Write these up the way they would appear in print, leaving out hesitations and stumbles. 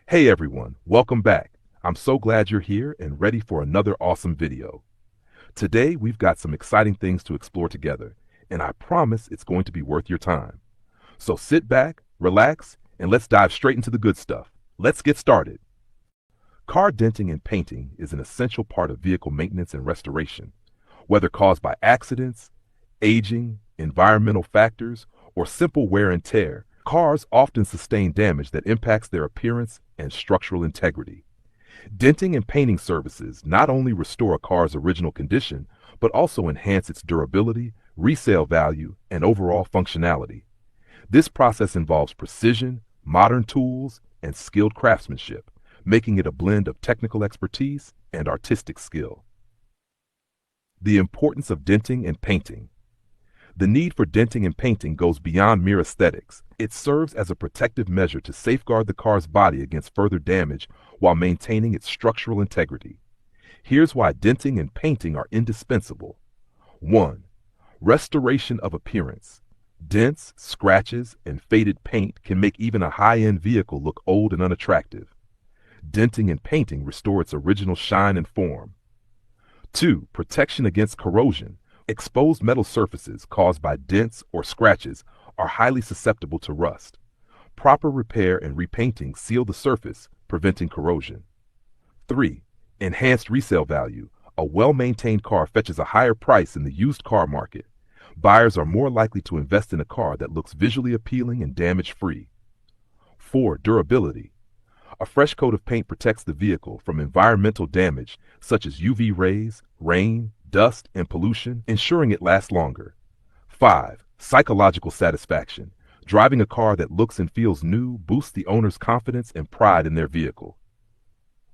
Hey everyone, welcome back. I'm so glad you're here and ready for another awesome video. Today we've got some exciting things to explore together, and I promise it's going to be worth your time. So sit back, relax, and let's dive straight into the good stuff. Let's get started. Car denting and painting is an essential part of vehicle maintenance and restoration. Whether caused by accidents, aging, environmental factors, or simple wear and tear, cars often sustain damage that impacts their appearance and structural integrity. Denting and painting services not only restore a car's original condition, but also enhance its durability, resale value, and overall functionality. This process involves precision, modern tools, and skilled craftsmanship, making it a blend of technical expertise and artistic skill. The importance of denting and painting. The need for denting and painting goes beyond mere aesthetics. It serves as a protective measure to safeguard the car's body against further damage while maintaining its structural integrity. Here's why denting and painting are indispensable. 1. Restoration of appearance. Dents, scratches, and faded paint can make even a high-end vehicle look old and unattractive. Denting and painting restore its original shine and form. 2. Protection against corrosion. Exposed metal surfaces caused by dents or scratches are highly susceptible to rust. Proper repair and repainting seal the surface, preventing corrosion. 3. Enhanced resale value. A well-maintained car fetches a higher price in the used car market. Buyers are more likely to invest in a car that looks visually appealing and damage-free. 4. Durability. A fresh coat of paint protects the vehicle from environmental damage such as UV rays, rain, dust, and pollution, ensuring it lasts longer. 5. Psychological satisfaction. Driving a car that looks and feels new boosts the owner's confidence and pride in their vehicle.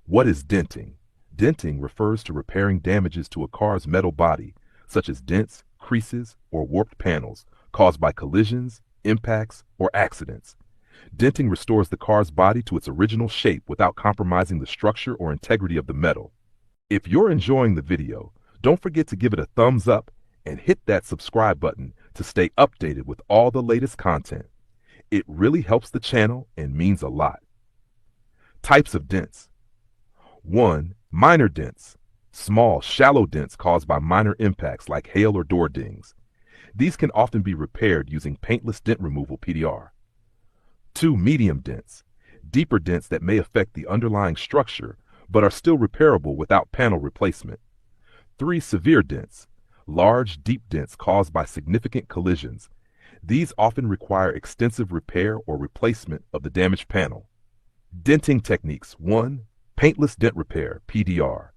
What is denting? Denting refers to repairing damages to a car's metal body, such as dents, creases, or warped panels, caused by collisions, impacts, or accidents. Denting restores the car's body to its original shape without compromising the structure or integrity of the metal. If you're enjoying the video, don't forget to give it a thumbs up and hit that subscribe button to stay updated with all the latest content. It really helps the channel and means a lot. Types of dents. 1. Minor dents. Small, shallow dents caused by minor impacts like hail or door dings. These can often be repaired using paintless dent removal PDR. 2. Medium dents. Deeper dents that may affect the underlying structure but are still repairable without panel replacement. 3. Severe dents. Large, deep dents caused by significant collisions. These often require extensive repair or replacement of the damaged panel. Denting techniques. 1. Paintless dent repair, PDR.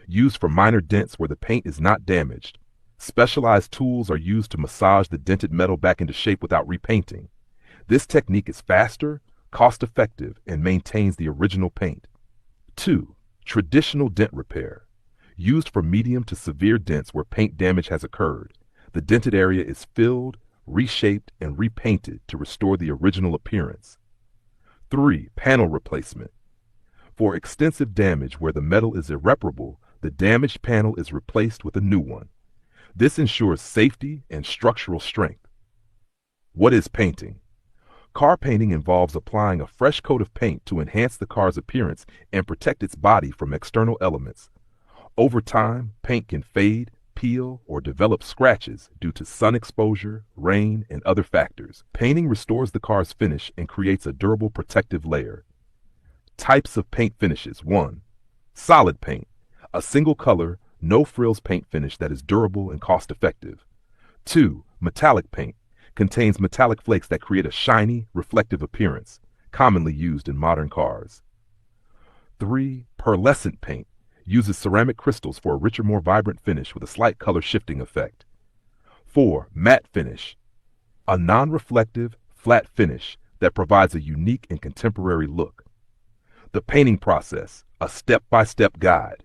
Used for minor dents where the paint is not damaged. Specialized tools are used to massage the dented metal back into shape without repainting. This technique is faster, cost-effective, and maintains the original paint. 2. Traditional dent repair. Used for medium to severe dents where paint damage has occurred. The dented area is filled, reshaped, and repainted to restore the original appearance. 3. Panel replacement. For extensive damage where the metal is irreparable, the damaged panel is replaced with a new one. This ensures safety and structural strength. What is painting? Car painting involves applying a fresh coat of paint to enhance the car's appearance and protect its body from external elements. Over time, paint can fade, peel, or develop scratches due to sun exposure, rain, and other factors. Painting restores the car's finish and creates a durable protective layer. Types of paint finishes. 1. Solid paint. A single color, no frills paint finish that is durable and cost-effective. 2. Metallic paint. Contains metallic flakes that create a shiny, reflective appearance, commonly used in modern cars. 3. Pearlescent paint. Uses ceramic crystals for a richer, more vibrant finish with a slight color shifting effect. 4. Matte finish. A non-reflective, flat finish that provides a unique and contemporary look. The painting process, a step-by-step guide.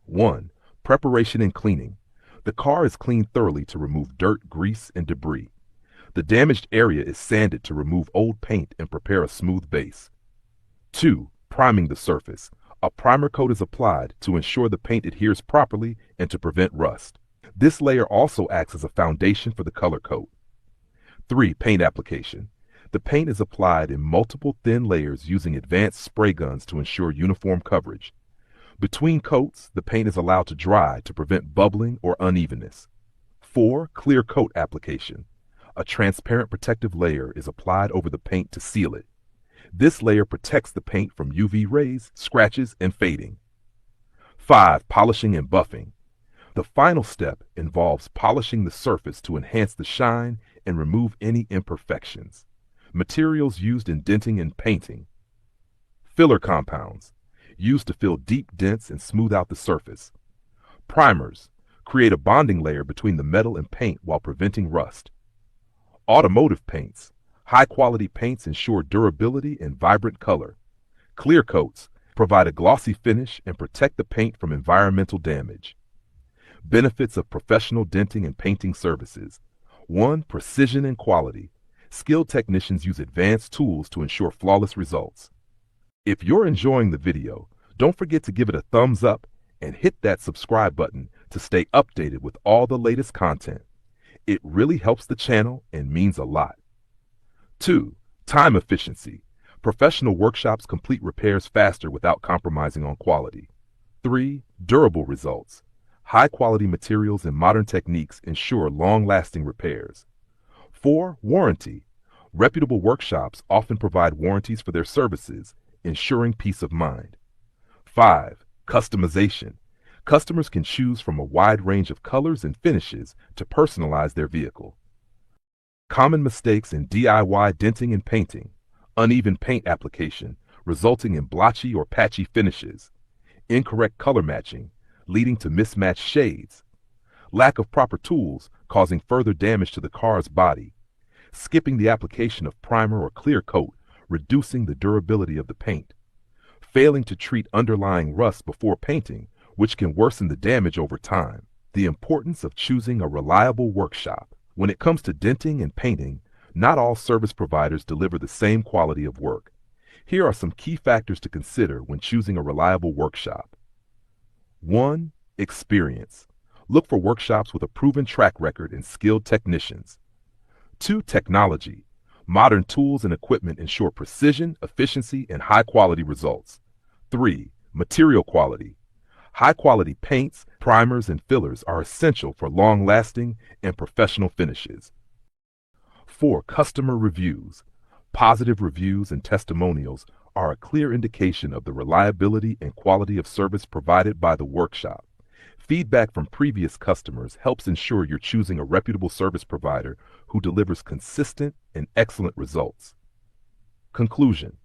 1. Preparation and cleaning. The car is cleaned thoroughly to remove dirt, grease, and debris. The damaged area is sanded to remove old paint and prepare a smooth base. 2. Priming the surface. A primer coat is applied to ensure the paint adheres properly and to prevent rust. This layer also acts as a foundation for the color coat. 3. Paint application. The paint is applied in multiple thin layers using advanced spray guns to ensure uniform coverage. Between coats, the paint is allowed to dry to prevent bubbling or unevenness. 4. Clear coat application. A transparent protective layer is applied over the paint to seal it. This layer protects the paint from UV rays, scratches, and fading. 5. Polishing and buffing. The final step involves polishing the surface to enhance the shine and remove any imperfections. Materials used in denting and painting. Filler compounds, used to fill deep dents and smooth out the surface. Primers, create a bonding layer between the metal and paint while preventing rust. Automotive paints, high-quality paints ensure durability and vibrant color. Clear coats, provide a glossy finish and protect the paint from environmental damage. Benefits of professional denting and painting services. 1. Precision and quality. Skilled technicians use advanced tools to ensure flawless results. If you're enjoying the video, don't forget to give it a thumbs up and hit that subscribe button to stay updated with all the latest content. It really helps the channel and means a lot. 2. Time efficiency. Professional workshops complete repairs faster without compromising on quality. 3. Durable results. High-quality materials and modern techniques ensure long-lasting repairs. 4. Warranty. Reputable workshops often provide warranties for their services, ensuring peace of mind. 5. Customization. Customers can choose from a wide range of colors and finishes to personalize their vehicle. Common mistakes in DIY denting and painting. Uneven paint application, resulting in blotchy or patchy finishes. Incorrect color matching, leading to mismatched shades. Lack of proper tools, causing further damage to the car's body. Skipping the application of primer or clear coat, reducing the durability of the paint. Failing to treat underlying rust before painting, which can worsen the damage over time. The importance of choosing a reliable workshop. When it comes to denting and painting, not all service providers deliver the same quality of work. Here are some key factors to consider when choosing a reliable workshop. 1. Experience. Look for workshops with a proven track record and skilled technicians. 2. Technology. Modern tools and equipment ensure precision, efficiency, and high-quality results. 3. Material quality. High-quality paints, primers, and fillers are essential for long-lasting and professional finishes. 4. Customer reviews. Positive reviews and testimonials are a clear indication of the reliability and quality of service provided by the workshop. Feedback from previous customers helps ensure you're choosing a reputable service provider who delivers consistent and excellent results. Conclusion.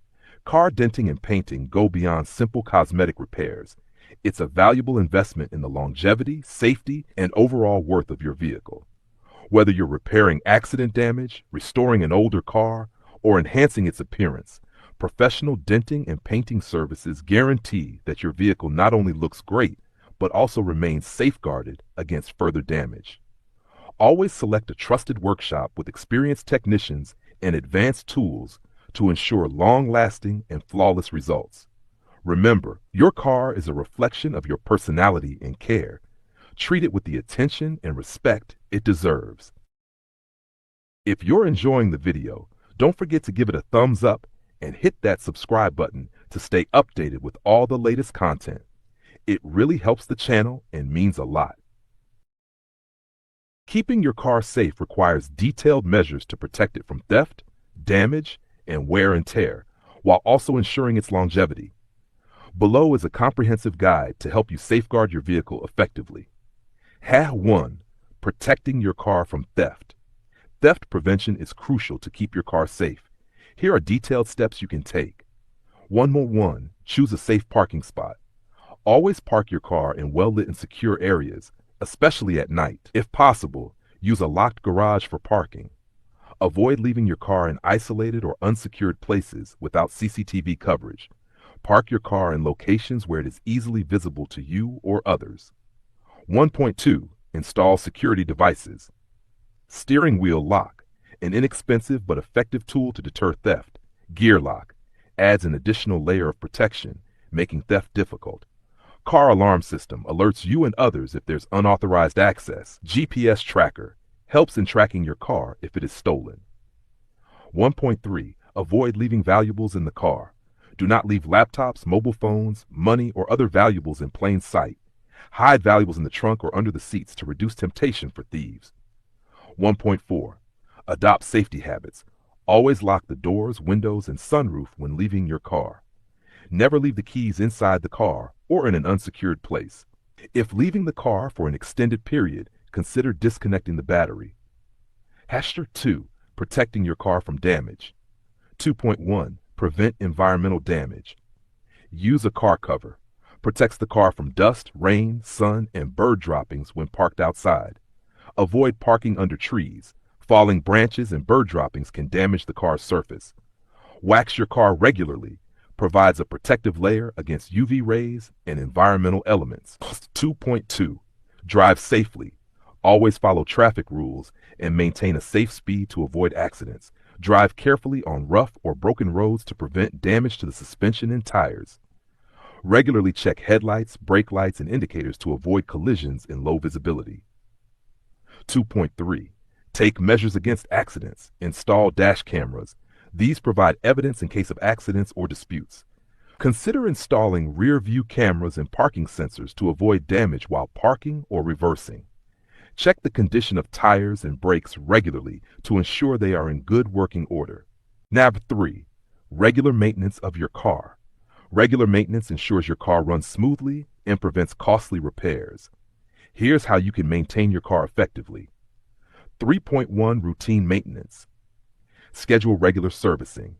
Car denting and painting go beyond simple cosmetic repairs. It's a valuable investment in the longevity, safety, and overall worth of your vehicle. Whether you're repairing accident damage, restoring an older car, or enhancing its appearance, professional denting and painting services guarantee that your vehicle not only looks great, but also remains safeguarded against further damage. Always select a trusted workshop with experienced technicians and advanced tools to ensure long-lasting and flawless results. Remember, your car is a reflection of your personality and care. Treat it with the attention and respect it deserves. If you're enjoying the video, don't forget to give it a thumbs up and hit that subscribe button to stay updated with all the latest content. It really helps the channel and means a lot. Keeping your car safe requires detailed measures to protect it from theft, damage, and wear and tear, while also ensuring its longevity. Below is a comprehensive guide to help you safeguard your vehicle effectively. Hack 1. Protecting your car from theft. Theft prevention is crucial to keep your car safe. Here are detailed steps you can take. 1. Choose a safe parking spot. Always park your car in well-lit and secure areas, especially at night. If possible, use a locked garage for parking. Avoid leaving your car in isolated or unsecured places without CCTV coverage. Park your car in locations where it is easily visible to you or others. 1.2. Install security devices. Steering wheel lock, an inexpensive but effective tool to deter theft. Gear lock adds an additional layer of protection, making theft difficult. Car alarm system alerts you and others if there's unauthorized access. GPS tracker helps in tracking your car if it is stolen. 1.3. Avoid leaving valuables in the car. Do not leave laptops, mobile phones, money, or other valuables in plain sight. Hide valuables in the trunk or under the seats to reduce temptation for thieves. 1.4. Adopt safety habits. Always lock the doors, windows, and sunroof when leaving your car. Never leave the keys inside the car or in an unsecured place. If leaving the car for an extended period, consider disconnecting the battery. Hashtag 2. Protecting your car from damage. 2.1. Prevent environmental damage. Use a car cover. Protects the car from dust, rain, sun, and bird droppings when parked outside. Avoid parking under trees. Falling branches and bird droppings can damage the car's surface. Wax your car regularly. Provides a protective layer against UV rays and environmental elements. 2.2. Drive safely. Always follow traffic rules and maintain a safe speed to avoid accidents. Drive carefully on rough or broken roads to prevent damage to the suspension and tires. Regularly check headlights, brake lights, and indicators to avoid collisions in low visibility. 2.3. Take measures against accidents. Install dash cameras. These provide evidence in case of accidents or disputes. Consider installing rear view cameras and parking sensors to avoid damage while parking or reversing. Check the condition of tires and brakes regularly to ensure they are in good working order. Nav 3. Regular maintenance of your car. Regular maintenance ensures your car runs smoothly and prevents costly repairs. Here's how you can maintain your car effectively. 3.1. Routine maintenance. Schedule regular servicing.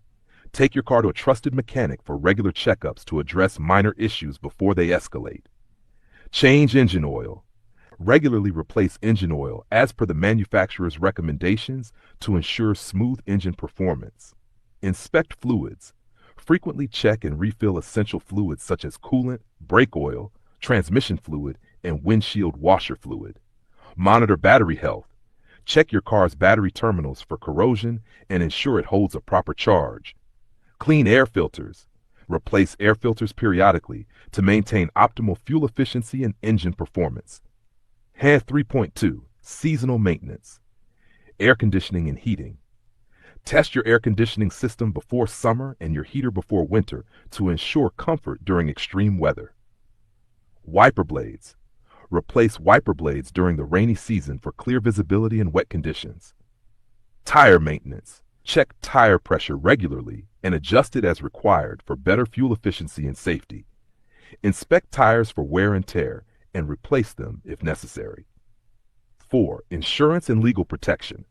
Take your car to a trusted mechanic for regular checkups to address minor issues before they escalate. Change engine oil. Regularly replace engine oil as per the manufacturer's recommendations to ensure smooth engine performance. Inspect fluids. Frequently check and refill essential fluids such as coolant, brake oil, transmission fluid, and windshield washer fluid. Monitor battery health. Check your car's battery terminals for corrosion and ensure it holds a proper charge. Clean air filters. Replace air filters periodically to maintain optimal fuel efficiency and engine performance. 3.2. Seasonal maintenance. Air conditioning and heating. Test your air conditioning system before summer and your heater before winter to ensure comfort during extreme weather. Wiper blades. Replace wiper blades during the rainy season for clear visibility in wet conditions. Tire maintenance. Check tire pressure regularly and adjust it as required for better fuel efficiency and safety. Inspect tires for wear and tear and replace them if necessary. 4. Insurance and legal protection.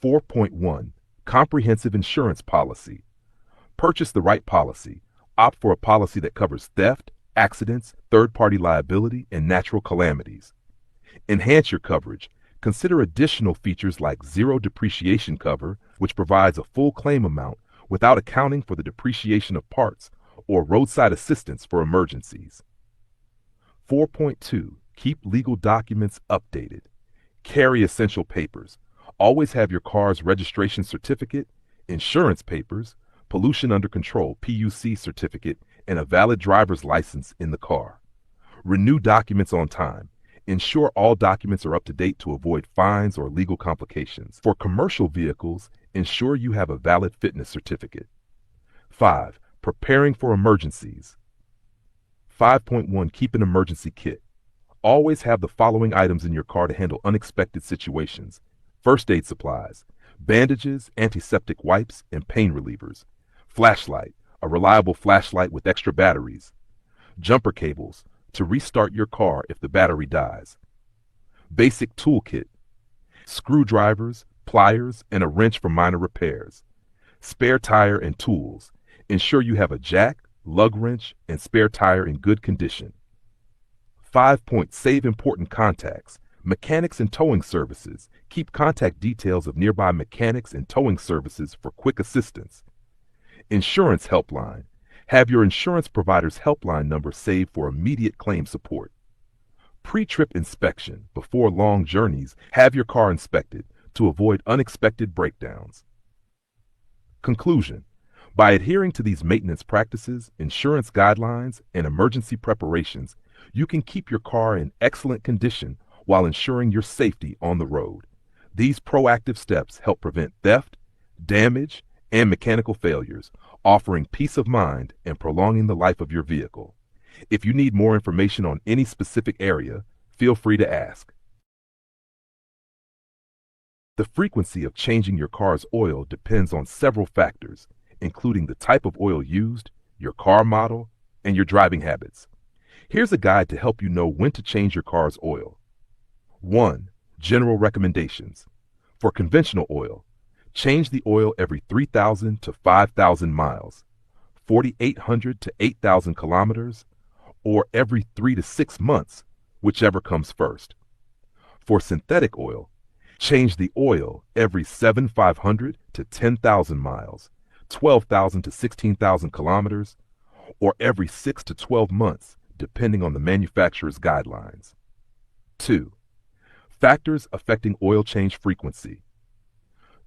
4.1. Comprehensive insurance policy. Purchase the right policy. Opt for a policy that covers theft, accidents, third-party liability, and natural calamities. Enhance your coverage. Consider additional features like zero depreciation cover, which provides a full claim amount without accounting for the depreciation of parts, or roadside assistance for emergencies. 4.2. Keep legal documents updated. Carry essential papers. Always have your car's registration certificate, insurance papers, pollution under control (PUC) certificate, and a valid driver's license in the car. Renew documents on time. Ensure all documents are up to date to avoid fines or legal complications. For commercial vehicles, ensure you have a valid fitness certificate. 5. Preparing for emergencies. 5.1. Keep an emergency kit. Always have the following items in your car to handle unexpected situations. First aid supplies, bandages, antiseptic wipes, and pain relievers. Flashlight, a reliable flashlight with extra batteries. Jumper cables, to restart your car if the battery dies. Basic toolkit, screwdrivers, pliers, and a wrench for minor repairs. Spare tire and tools. Ensure you have a jack, lug wrench, and spare tire in good condition. 5. Save important contacts. Mechanics and towing services. Keep contact details of nearby mechanics and towing services for quick assistance. Insurance helpline. Have your insurance provider's helpline number saved for immediate claim support. Pre-trip inspection. Before long journeys, have your car inspected to avoid unexpected breakdowns. Conclusion. By adhering to these maintenance practices, insurance guidelines, and emergency preparations, you can keep your car in excellent condition while ensuring your safety on the road. These proactive steps help prevent theft, damage, and mechanical failures, offering peace of mind and prolonging the life of your vehicle. If you need more information on any specific area, feel free to ask. The frequency of changing your car's oil depends on several factors, including the type of oil used, your car model, and your driving habits. Here's a guide to help you know when to change your car's oil. 1. General recommendations. For conventional oil, change the oil every 3,000 to 5,000 miles, 4,800 to 8,000 kilometers, or every 3 to 6 months, whichever comes first. For synthetic oil, change the oil every 7,500 to 10,000 miles, 12,000 to 16,000 kilometers, or every 6 to 12 months, depending on the manufacturer's guidelines. 2. Factors affecting oil change frequency.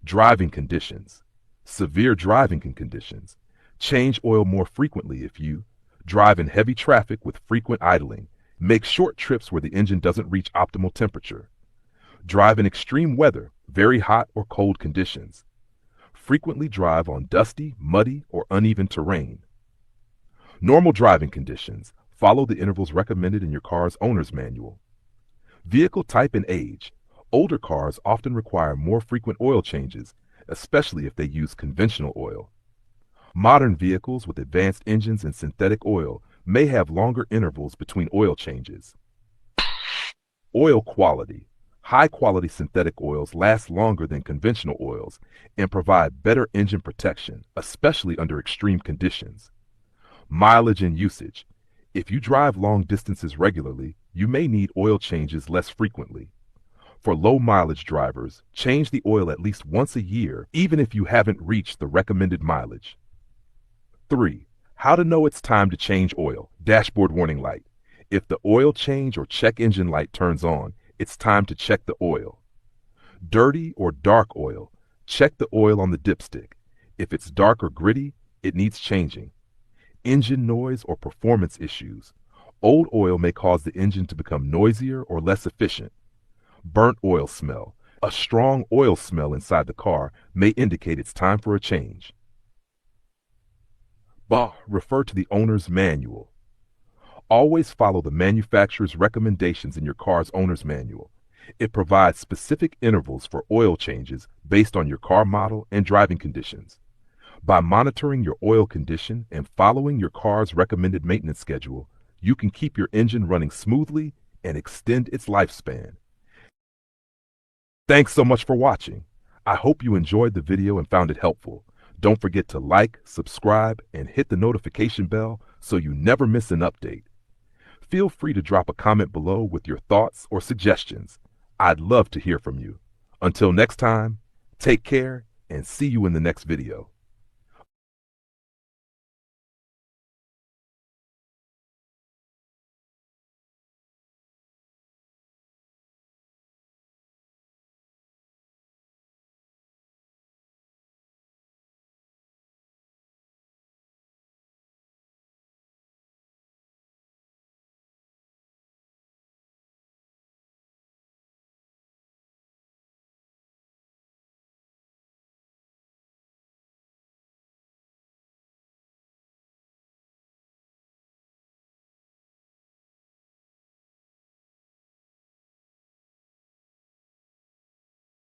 Driving conditions. Severe driving conditions. Change oil more frequently if you drive in heavy traffic with frequent idling, make short trips where the engine doesn't reach optimal temperature, drive in extreme weather, very hot or cold conditions, frequently drive on dusty, muddy, or uneven terrain. Normal driving conditions. Follow the intervals recommended in your car's owner's manual. Vehicle type and age. Older cars often require more frequent oil changes, especially if they use conventional oil. Modern vehicles with advanced engines and synthetic oil may have longer intervals between oil changes. Oil quality. High-quality synthetic oils last longer than conventional oils and provide better engine protection, especially under extreme conditions. Mileage and usage. If you drive long distances regularly, you may need oil changes less frequently. For low-mileage drivers, change the oil at least once a year, even if you haven't reached the recommended mileage. 3. How to know it's time to change oil. Dashboard warning light. If the oil change or check engine light turns on, it's time to check the oil. Dirty or dark oil. Check the oil on the dipstick. If it's dark or gritty, it needs changing. Engine noise or performance issues. Old oil may cause the engine to become noisier or less efficient. Burnt oil smell. A strong oil smell inside the car may indicate it's time for a change. Refer to the owner's manual. Always follow the manufacturer's recommendations in your car's owner's manual. It provides specific intervals for oil changes based on your car model and driving conditions. By monitoring your oil condition and following your car's recommended maintenance schedule, you can keep your engine running smoothly and extend its lifespan. Thanks so much for watching. I hope you enjoyed the video and found it helpful. Don't forget to like, subscribe, and hit the notification bell so you never miss an update. Feel free to drop a comment below with your thoughts or suggestions. I'd love to hear from you. Until next time, take care and see you in the next video.